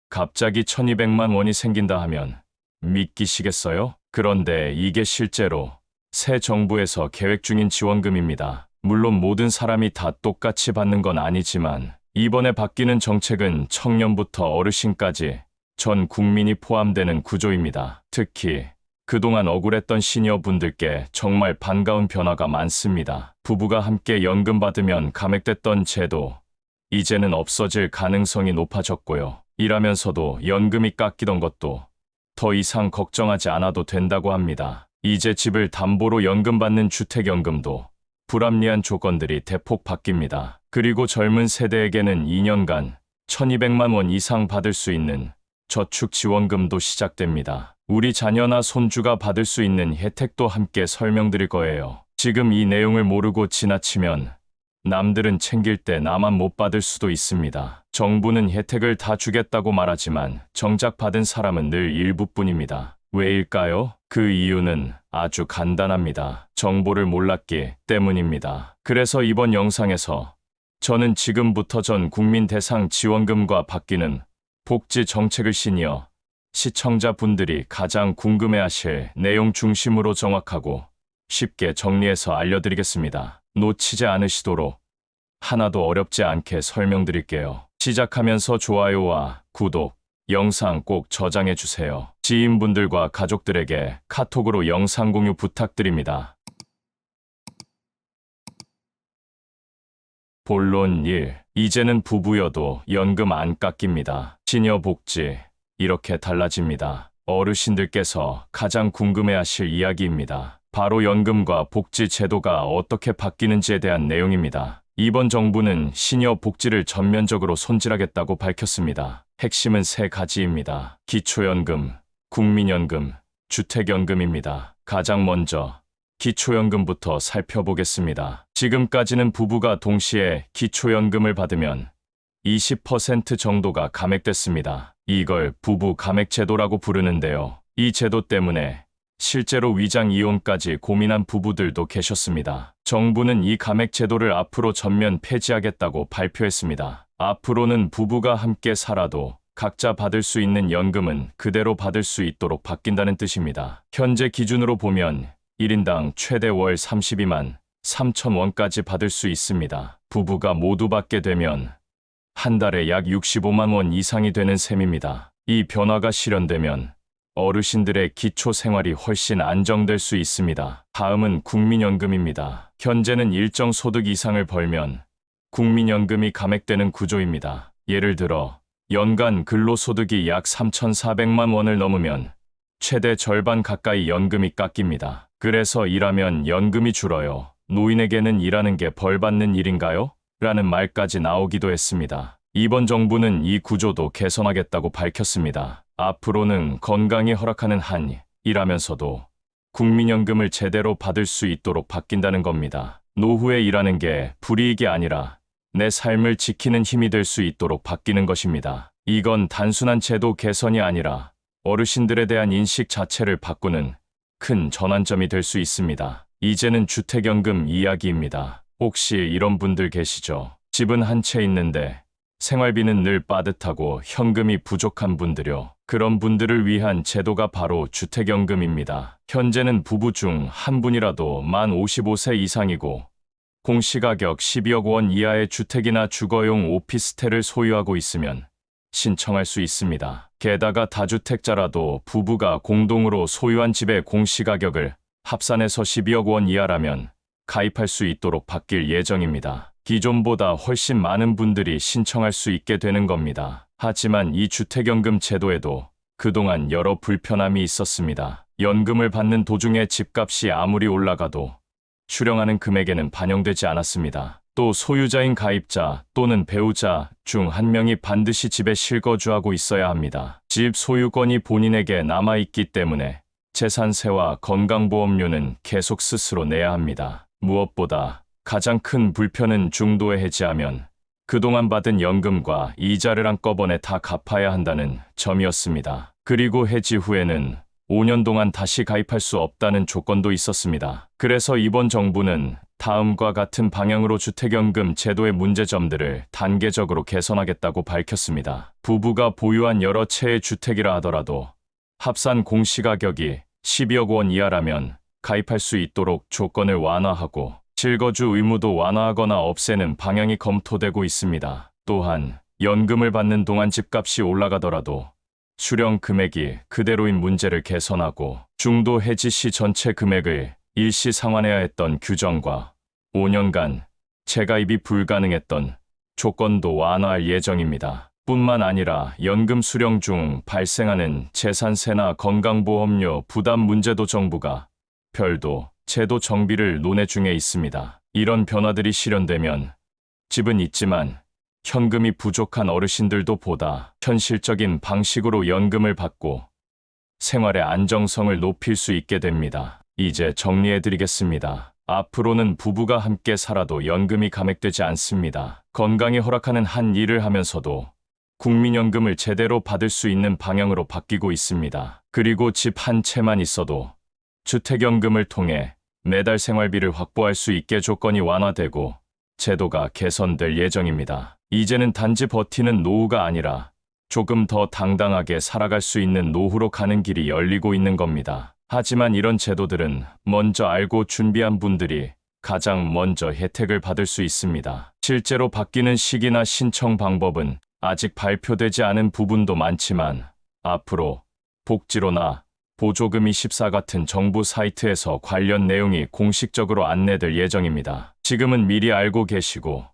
갑자기 1200만 원이 생긴다 하면 믿기시겠어요? 그런데 이게 실제로 새 정부에서 계획 중인 지원금입니다. 물론 모든 사람이 다 똑같이 받는 건 아니지만 이번에 바뀌는 정책은 청년부터 어르신까지 전 국민이 포함되는 구조입니다. 특히 그동안 억울했던 시니어분들께 정말 반가운 변화가 많습니다. 부부가 함께 연금 받으면 감액됐던 제도, 이제는 없어질 가능성이 높아졌고요. 일하면서도 연금이 깎이던 것도 더 이상 걱정하지 않아도 된다고 합니다. 이제 집을 담보로 연금 받는 주택연금도 불합리한 조건들이 대폭 바뀝니다. 그리고 젊은 세대에게는 2년간 1200만 원 이상 받을 수 있는 저축지원금도 시작됩니다. 우리 자녀나 손주가 받을 수 있는 혜택도 함께 설명드릴 거예요. 지금 이 내용을 모르고 지나치면 남들은 챙길 때 나만 못 받을 수도 있습니다. 정부는 혜택을 다 주겠다고 말하지만 정작 받은 사람은 늘 일부뿐입니다. 왜일까요? 그 이유는 아주 간단합니다. 정보를 몰랐기 때문입니다. 그래서 이번 영상에서 저는 지금부터 전 국민 대상 지원금과 바뀌는 복지 정책을 시청자분들이 가장 궁금해하실 내용 중심으로 정확하고 쉽게 정리해서 알려드리겠습니다. 놓치지 않으시도록 하나도 어렵지 않게 설명드릴게요. 시작하면서 좋아요와 구독, 영상 꼭 저장해주세요. 지인분들과 가족들에게 카톡으로 영상 공유 부탁드립니다. 본론 1. 이제는 부부여도 연금 안 깎입니다. 시니어 복지, 이렇게 달라집니다. 어르신들께서 가장 궁금해하실 이야기입니다. 바로 연금과 복지 제도가 어떻게 바뀌는지에 대한 내용입니다. 이번 정부는 시니어 복지를 전면적으로 손질하겠다고 밝혔습니다. 핵심은 세 가지입니다. 기초연금, 국민연금, 주택연금입니다. 가장 먼저 기초연금부터 살펴보겠습니다. 지금까지는 부부가 동시에 기초연금을 받으면 20% 정도가 감액됐습니다. 이걸 부부 감액제도라고 부르는데요. 이 제도 때문에 실제로 위장 이혼까지 고민한 부부들도 계셨습니다. 정부는 이 감액제도를 앞으로 전면 폐지하겠다고 발표했습니다. 앞으로는 부부가 함께 살아도 각자 받을 수 있는 연금은 그대로 받을 수 있도록 바뀐다는 뜻입니다. 현재 기준으로 보면 1인당 최대 월 32만 3천 원까지 받을 수 있습니다. 부부가 모두 받게 되면 한 달에 약 65만 원 이상이 되는 셈입니다. 이 변화가 실현되면 어르신들의 기초 생활이 훨씬 안정될 수 있습니다. 다음은 국민연금입니다. 현재는 일정 소득 이상을 벌면 국민연금이 감액되는 구조입니다. 예를 들어 연간 근로소득이 약 3,400만 원을 넘으면 최대 절반 가까이 연금이 깎입니다. 그래서 일하면 연금이 줄어요. 노인에게는 일하는 게 벌 받는 일인가요? 라는 말까지 나오기도 했습니다. 이번 정부는 이 구조도 개선하겠다고 밝혔습니다. 앞으로는 건강이 허락하는 한 일하면서도 국민연금을 제대로 받을 수 있도록 바뀐다는 겁니다. 노후에 일하는 게 불이익이 아니라 내 삶을 지키는 힘이 될 수 있도록 바뀌는 것입니다. 이건 단순한 제도 개선이 아니라 어르신들에 대한 인식 자체를 바꾸는 큰 전환점이 될 수 있습니다. 이제는 주택연금 이야기입니다. 혹시 이런 분들 계시죠? 집은 한 채 있는데 생활비는 늘 빠듯하고 현금이 부족한 분들요. 그런 분들을 위한 제도가 바로 주택연금입니다. 현재는 부부 중 한 분이라도 만 55세 이상이고 공시가격 12억 원 이하의 주택이나 주거용 오피스텔을 소유하고 있으면 신청할 수 있습니다. 게다가 다주택자라도 부부가 공동으로 소유한 집의 공시가격을 합산해서 12억 원 이하라면 가입할 수 있도록 바뀔 예정입니다. 기존보다 훨씬 많은 분들이 신청할 수 있게 되는 겁니다. 하지만 이 주택연금 제도에도 그동안 여러 불편함이 있었습니다. 연금을 받는 도중에 집값이 아무리 올라가도 수령하는 금액에는 반영되지 않았습니다. 또 소유자인 가입자 또는 배우자 중 한 명이 반드시 집에 실거주하고 있어야 합니다. 집 소유권이 본인에게 남아있기 때문에 재산세와 건강보험료는 계속 스스로 내야 합니다. 무엇보다 가장 큰 불편은 중도에 해지하면 그동안 받은 연금과 이자를 한꺼번에 다 갚아야 한다는 점이었습니다. 그리고 해지 후에는 5년 동안 다시 가입할 수 없다는 조건도 있었습니다. 그래서 이번 정부는 다음과 같은 방향으로 주택연금 제도의 문제점들을 단계적으로 개선하겠다고 밝혔습니다. 부부가 보유한 여러 채의 주택이라 하더라도 합산 공시가격이 12억 원 이하라면 가입할 수 있도록 조건을 완화하고 실거주 의무도 완화하거나 없애는 방향이 검토되고 있습니다. 또한 연금을 받는 동안 집값이 올라가더라도 수령 금액이 그대로인 문제를 개선하고 중도 해지 시 전체 금액을 일시 상환해야 했던 규정과 5년간 재가입이 불가능했던 조건도 완화할 예정입니다. 뿐만 아니라 연금 수령 중 발생하는 재산세나 건강보험료 부담 문제도 정부가 별도 제도 정비를 논의 중에 있습니다. 이런 변화들이 실현되면 집은 있지만 현금이 부족한 어르신들도 보다 현실적인 방식으로 연금을 받고 생활의 안정성을 높일 수 있게 됩니다. 이제 정리해드리겠습니다. 앞으로는 부부가 함께 살아도 연금이 감액되지 않습니다. 건강이 허락하는 한 일을 하면서도 국민연금을 제대로 받을 수 있는 방향으로 바뀌고 있습니다. 그리고 집 한 채만 있어도 주택연금을 통해 매달 생활비를 확보할 수 있게 조건이 완화되고 제도가 개선될 예정입니다. 이제는 단지 버티는 노후가 아니라 조금 더 당당하게 살아갈 수 있는 노후로 가는 길이 열리고 있는 겁니다. 하지만 이런 제도들은 먼저 알고 준비한 분들이 가장 먼저 혜택을 받을 수 있습니다. 실제로 바뀌는 시기나 신청 방법은 아직 발표되지 않은 부분도 많지만 앞으로 복지로나 보조금24 같은 정부 사이트에서 관련 내용이 공식적으로 안내될 예정입니다. 지금은 미리 알고 계시고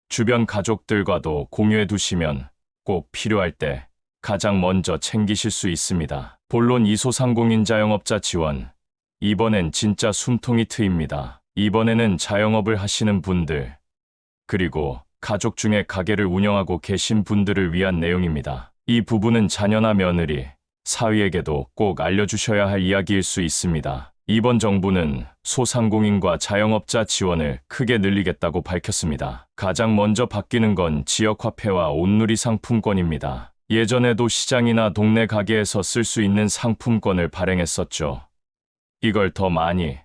주변 가족들과도 공유해 두시면 꼭 필요할 때 가장 먼저 챙기실 수 있습니다. 본론 이소상공인 자영업자 지원. 이번엔 진짜 숨통이 트입니다. 이번에는 자영업을 하시는 분들, 그리고 가족 중에 가게를 운영하고 계신 분들을 위한 내용입니다. 이 부분은 자녀나 며느리, 사위에게도 꼭 알려주셔야 할 이야기일 수 있습니다. 이번 정부는 소상공인과 자영업자 지원을 크게 늘리겠다고 밝혔습니다. 가장 먼저 바뀌는 건 지역화폐와 온누리 상품권입니다. 예전에도 시장이나 동네 가게에서 쓸 수 있는 상품권을 발행했었죠. 이걸 더 많이,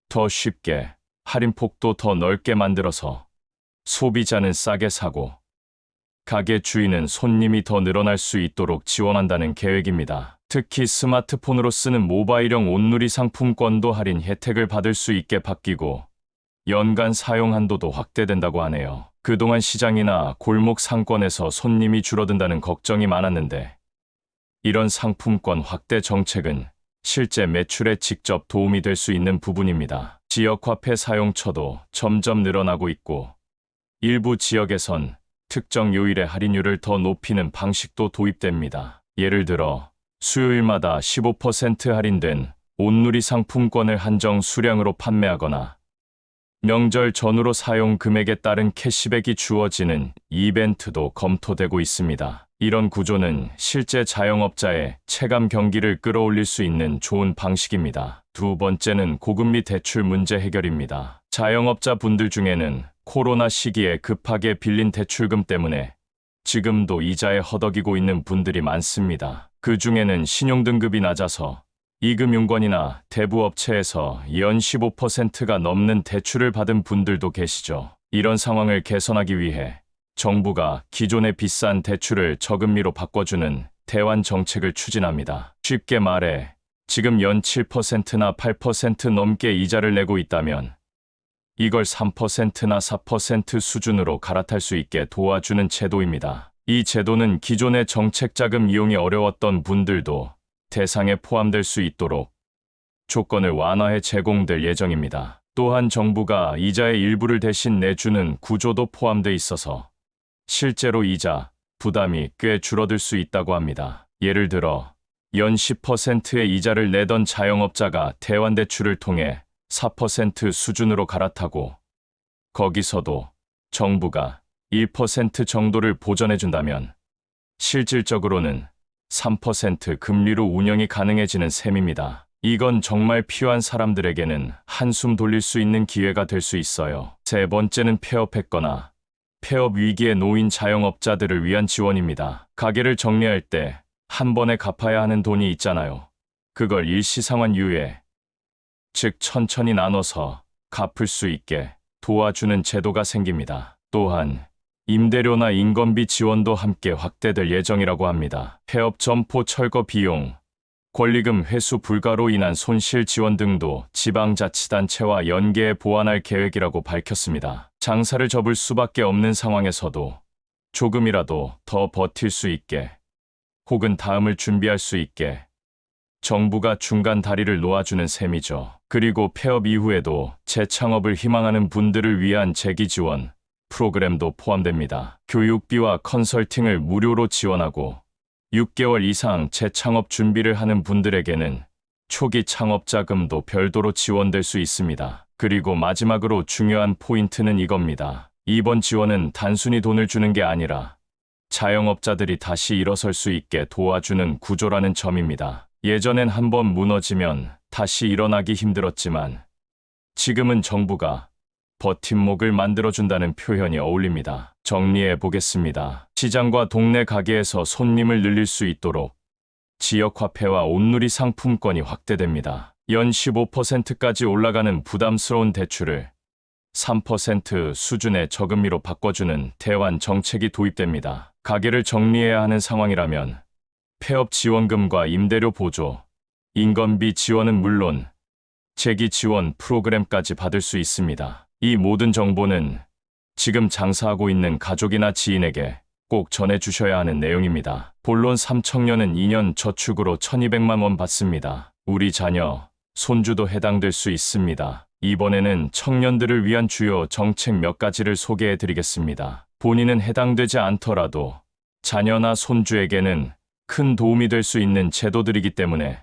더 쉽게, 할인폭도 더 넓게 만들어서 소비자는 싸게 사고 가게 주인은 손님이 더 늘어날 수 있도록 지원한다는 계획입니다. 특히 스마트폰으로 쓰는 모바일형 온누리 상품권도 할인 혜택을 받을 수 있게 바뀌고 연간 사용 한도도 확대된다고 하네요. 그동안 시장이나 골목 상권에서 손님이 줄어든다는 걱정이 많았는데 이런 상품권 확대 정책은 실제 매출에 직접 도움이 될 수 있는 부분입니다. 지역화폐 사용처도 점점 늘어나고 있고 일부 지역에선 특정 요일의 할인율을 더 높이는 방식도 도입됩니다. 예를 들어 수요일마다 15% 할인된 온누리 상품권을 한정 수량으로 판매하거나 명절 전후로 사용 금액에 따른 캐시백이 주어지는 이벤트도 검토되고 있습니다. 이런 구조는 실제 자영업자의 체감 경기를 끌어올릴 수 있는 좋은 방식입니다. 두 번째는 고금리 대출 문제 해결입니다. 자영업자 분들 중에는 코로나 시기에 급하게 빌린 대출금 때문에 지금도 이자에 허덕이고 있는 분들이 많습니다. 그 중에는 신용등급이 낮아서 이금융권이나 대부업체에서 연 15%가 넘는 대출을 받은 분들도 계시죠. 이런 상황을 개선하기 위해 정부가 기존의 비싼 대출을 저금리로 바꿔주는 대환 정책을 추진합니다. 쉽게 말해 지금 연 7%나 8% 넘게 이자를 내고 있다면 이걸 3%나 4% 수준으로 갈아탈 수 있게 도와주는 제도입니다. 이 제도는 기존의 정책자금 이용이 어려웠던 분들도 대상에 포함될 수 있도록 조건을 완화해 제공될 예정입니다. 또한 정부가 이자의 일부를 대신 내주는 구조도 포함돼 있어서 실제로 이자 부담이 꽤 줄어들 수 있다고 합니다. 예를 들어 연 10%의 이자를 내던 자영업자가 대환대출을 통해 4% 수준으로 갈아타고 거기서도 정부가 1% 정도를 보전해준다면 실질적으로는 3% 금리로 운영이 가능해지는 셈입니다. 이건 정말 필요한 사람들에게는 한숨 돌릴 수 있는 기회가 될 수 있어요. 세 번째는 폐업했거나 폐업 위기에 놓인 자영업자들을 위한 지원입니다. 가게를 정리할 때 한 번에 갚아야 하는 돈이 있잖아요. 그걸 일시상환유예, 즉 천천히 나눠서 갚을 수 있게 도와주는 제도가 생깁니다. 또한 임대료나 인건비 지원도 함께 확대될 예정이라고 합니다. 폐업 점포 철거 비용, 권리금 회수 불가로 인한 손실 지원 등도 지방자치단체와 연계해 보완할 계획이라고 밝혔습니다. 장사를 접을 수밖에 없는 상황에서도 조금이라도 더 버틸 수 있게 혹은 다음을 준비할 수 있게 정부가 중간 다리를 놓아주는 셈이죠. 그리고 폐업 이후에도 재창업을 희망하는 분들을 위한 재기 지원 프로그램도 포함됩니다. 교육비와 컨설팅을 무료로 지원하고 6개월 이상 재창업 준비를 하는 분들에게는 초기 창업 자금도 별도로 지원될 수 있습니다. 그리고 마지막으로 중요한 포인트는 이겁니다. 이번 지원은 단순히 돈을 주는 게 아니라 자영업자들이 다시 일어설 수 있게 도와주는 구조라는 점입니다. 예전엔 한번 무너지면 다시 일어나기 힘들었지만 지금은 정부가 버팀목을 만들어준다는 표현이 어울립니다. 정리해 보겠습니다. 시장과 동네 가게에서 손님을 늘릴 수 있도록 지역화폐와 온누리 상품권이 확대됩니다. 연 15%까지 올라가는 부담스러운 대출을 3% 수준의 저금리로 바꿔주는 대환 정책이 도입됩니다. 가게를 정리해야 하는 상황이라면 폐업 지원금과 임대료 보조, 인건비 지원은 물론 재기 지원 프로그램까지 받을 수 있습니다. 이 모든 정보는 지금 장사하고 있는 가족이나 지인에게 꼭 전해주셔야 하는 내용입니다. 본론 3청년은 2년 저축으로 1,200만 원 받습니다. 우리 자녀, 손주도 해당될 수 있습니다. 이번에는 청년들을 위한 주요 정책 몇 가지를 소개해 드리겠습니다. 본인은 해당되지 않더라도 자녀나 손주에게는 큰 도움이 될 수 있는 제도들이기 때문에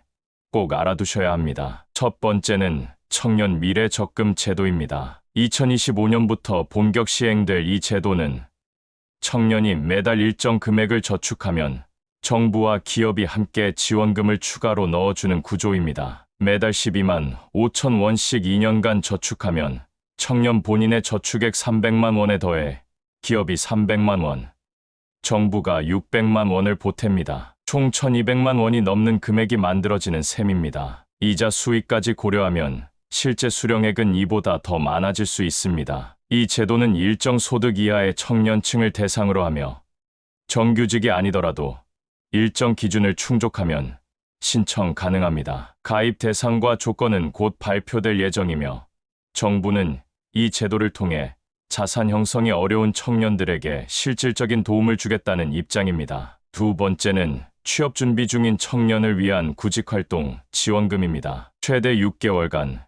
꼭 알아두셔야 합니다. 첫 번째는 청년 미래 적금 제도입니다. 2025년부터 본격 시행될 이 제도는 청년이 매달 일정 금액을 저축하면 정부와 기업이 함께 지원금을 추가로 넣어주는 구조입니다. 매달 12만 5천 원씩 2년간 저축하면 청년 본인의 저축액 300만 원에 더해 기업이 300만 원, 정부가 600만 원을 보탭니다. 총 1,200만 원이 넘는 금액이 만들어지는 셈입니다. 이자 수익까지 고려하면 실제 수령액은 이보다 더 많아질 수 있습니다. 이 제도는 일정 소득 이하의 청년층을 대상으로 하며 정규직이 아니더라도 일정 기준을 충족하면 신청 가능합니다. 가입 대상과 조건은 곧 발표될 예정이며 정부는 이 제도를 통해 자산 형성이 어려운 청년들에게 실질적인 도움을 주겠다는 입장입니다. 두 번째는 취업 준비 중인 청년을 위한 구직활동 지원금입니다. 최대 6개월간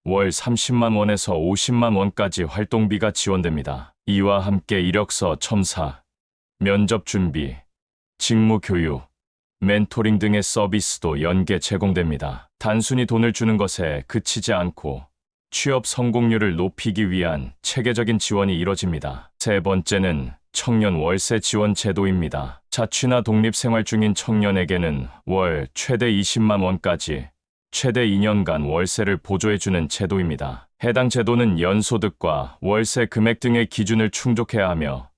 월 30만 원에서 50만 원까지 활동비가 지원됩니다. 이와 함께 이력서 첨사, 면접 준비, 직무 교육, 멘토링 등의 서비스도 연계 제공됩니다. 단순히 돈을 주는 것에 그치지 않고 취업 성공률을 높이기 위한 체계적인 지원이 이뤄집니다. 세 번째는 청년 월세 지원 제도입니다. 자취나 독립생활 중인 청년에게는 월 최대 20만 원까지 최대 2년간 월세를 보조해주는 제도입니다. 해당 제도는 연소득과 월세 금액 등의 기준을 충족해야 하며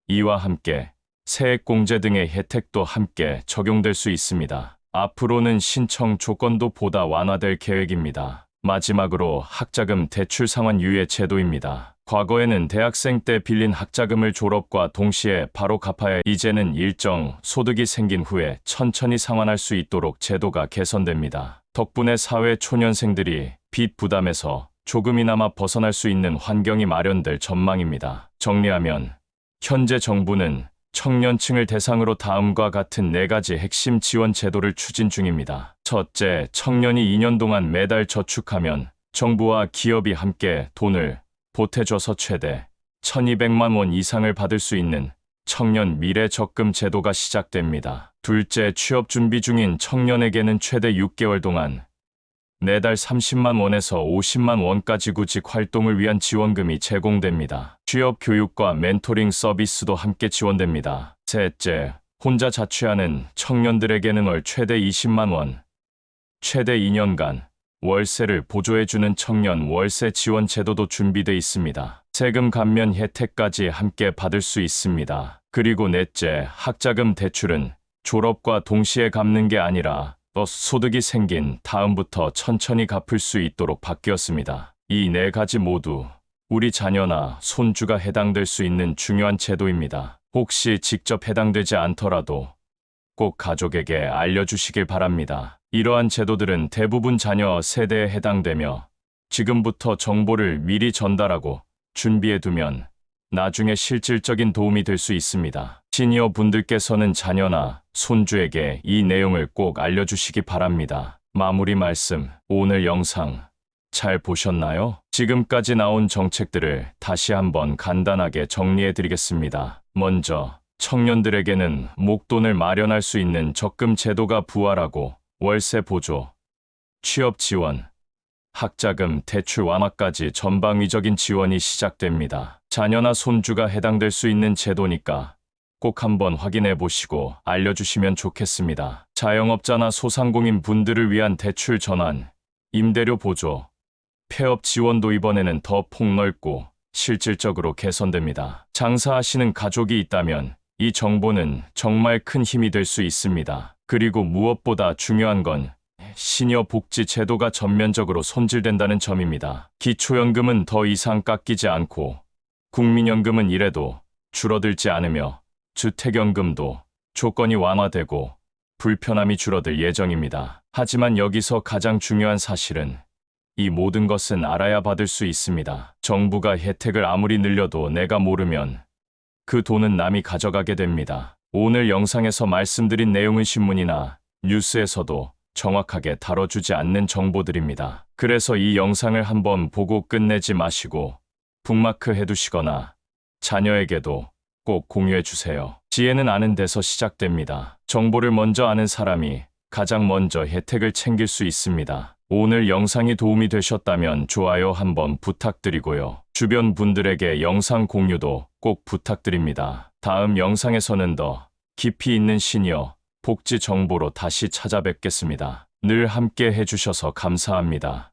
이와 함께 세액공제 등의 혜택도 함께 적용될 수 있습니다. 앞으로는 신청 조건도 보다 완화될 계획입니다. 마지막으로 학자금 대출 상환 유예 제도입니다. 과거에는 대학생 때 빌린 학자금을 졸업과 동시에 바로 갚아야 이제는 일정 소득이 생긴 후에 천천히 상환할 수 있도록 제도가 개선됩니다. 덕분에 사회 초년생들이 빚 부담에서 조금이나마 벗어날 수 있는 환경이 마련될 전망입니다. 정리하면 현재 정부는 청년층을 대상으로 다음과 같은 4가지 핵심 지원 제도를 추진 중입니다. 첫째, 청년이 2년 동안 매달 저축하면 정부와 기업이 함께 돈을 보태줘서 최대 1,200만 원 이상을 받을 수 있는 청년 미래 적금 제도가 시작됩니다. 둘째, 취업 준비 중인 청년에게는 최대 6개월 동안 매달 30만 원에서 50만 원까지 구직 활동을 위한 지원금이 제공됩니다. 취업 교육과 멘토링 서비스도 함께 지원됩니다. 셋째, 혼자 자취하는 청년들에게는 월 최대 20만 원, 최대 2년간 월세를 보조해주는 청년 월세 지원 제도도 준비돼 있습니다. 세금 감면 혜택까지 함께 받을 수 있습니다. 그리고 넷째, 학자금 대출은 졸업과 동시에 갚는 게 아니라 또 소득이 생긴 다음부터 천천히 갚을 수 있도록 바뀌었습니다. 이 네 가지 모두 우리 자녀나 손주가 해당될 수 있는 중요한 제도입니다. 혹시 직접 해당되지 않더라도 꼭 가족에게 알려주시길 바랍니다. 이러한 제도들은 대부분 자녀 세대에 해당되며 지금부터 정보를 미리 전달하고 준비해두면 나중에 실질적인 도움이 될 수 있습니다. 시니어 분들께서는 자녀나 손주에게 이 내용을 꼭 알려주시기 바랍니다. 마무리 말씀, 오늘 영상 잘 보셨나요? 지금까지 나온 정책들을 다시 한번 간단하게 정리해 드리겠습니다. 먼저, 청년들에게는 목돈을 마련할 수 있는 적금 제도가 부활하고 월세 보조, 취업 지원, 학자금, 대출 완화까지 전방위적인 지원이 시작됩니다. 자녀나 손주가 해당될 수 있는 제도니까 꼭 한번 확인해 보시고 알려주시면 좋겠습니다. 자영업자나 소상공인 분들을 위한 대출 전환, 임대료 보조, 폐업 지원도 이번에는 더 폭넓고 실질적으로 개선됩니다. 장사하시는 가족이 있다면 이 정보는 정말 큰 힘이 될 수 있습니다. 그리고 무엇보다 중요한 건 시니어 복지 제도가 전면적으로 손질된다는 점입니다. 기초연금은 더 이상 깎이지 않고 국민연금은 이래도 줄어들지 않으며 주택연금도 조건이 완화되고 불편함이 줄어들 예정입니다. 하지만 여기서 가장 중요한 사실은 이 모든 것은 알아야 받을 수 있습니다. 정부가 혜택을 아무리 늘려도 내가 모르면 그 돈은 남이 가져가게 됩니다. 오늘 영상에서 말씀드린 내용은 신문이나 뉴스에서도 정확하게 다뤄주지 않는 정보들입니다. 그래서 이 영상을 한번 보고 끝내지 마시고 북마크 해두시거나 자녀에게도 꼭 공유해 주세요. 지혜는 아는 데서 시작됩니다. 정보를 먼저 아는 사람이 가장 먼저 혜택을 챙길 수 있습니다. 오늘 영상이 도움이 되셨다면 좋아요 한번 부탁드리고요. 주변 분들에게 영상 공유도 꼭 부탁드립니다. 다음 영상에서는 더 깊이 있는 시니어 복지 정보로 다시 찾아뵙겠습니다. 늘 함께 해주셔서 감사합니다.